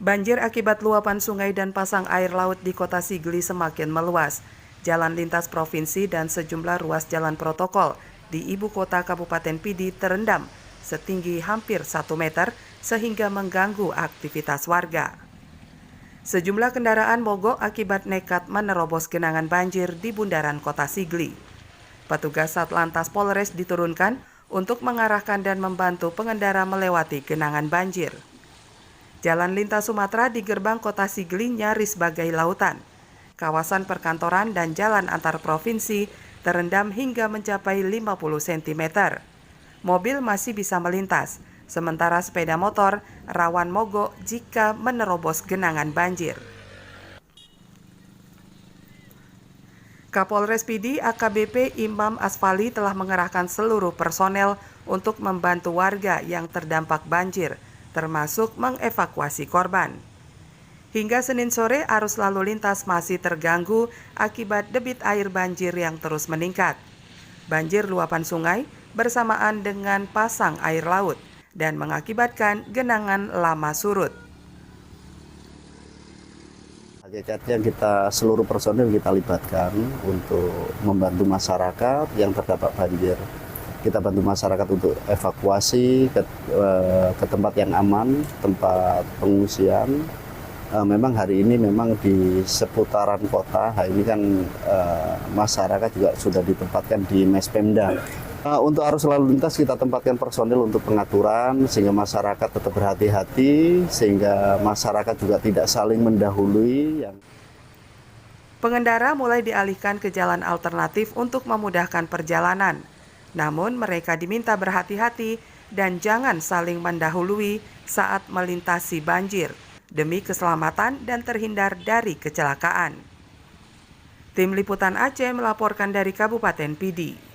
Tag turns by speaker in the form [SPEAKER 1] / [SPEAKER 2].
[SPEAKER 1] Banjir akibat luapan sungai dan pasang air laut di Kota Sigli semakin meluas. Jalan lintas provinsi dan sejumlah ruas jalan protokol di ibu kota Kabupaten Pidi terendam setinggi hampir 1 meter sehingga mengganggu aktivitas warga. Sejumlah kendaraan mogok akibat nekat menerobos genangan banjir di bundaran Kota Sigli. Petugas Satlantas Polres diturunkan untuk mengarahkan dan membantu pengendara melewati genangan banjir. Jalan lintas Sumatera di gerbang Kota Sigli nyaris bagai lautan. Kawasan perkantoran dan jalan antar provinsi terendam hingga mencapai 50 cm. Mobil masih bisa melintas, sementara sepeda motor rawan mogok jika menerobos genangan banjir. Kapolres Pidi AKBP Imam Asfali telah mengerahkan seluruh personel untuk membantu warga yang terdampak banjir, termasuk mengevakuasi korban. Hingga Senin sore, arus lalu lintas masih terganggu akibat debit air banjir yang terus meningkat. Banjir luapan sungai bersamaan dengan pasang air laut dan mengakibatkan genangan lama surut.
[SPEAKER 2] Hakikatnya seluruh personil kita libatkan untuk membantu masyarakat yang terdampak banjir. Kita bantu masyarakat untuk evakuasi ke tempat yang aman, tempat pengungsian. Memang hari ini memang di seputaran kota, ini kan masyarakat juga sudah ditempatkan di Mespemda. Untuk arus lalu lintas kita tempatkan personil untuk pengaturan sehingga masyarakat tetap berhati-hati, sehingga masyarakat juga tidak saling mendahului.
[SPEAKER 1] Pengendara mulai dialihkan ke jalan alternatif untuk memudahkan perjalanan. Namun mereka diminta berhati-hati dan jangan saling mendahului saat melintasi banjir demi keselamatan dan terhindar dari kecelakaan. Tim Liputan Aceh melaporkan dari Kabupaten Pidi.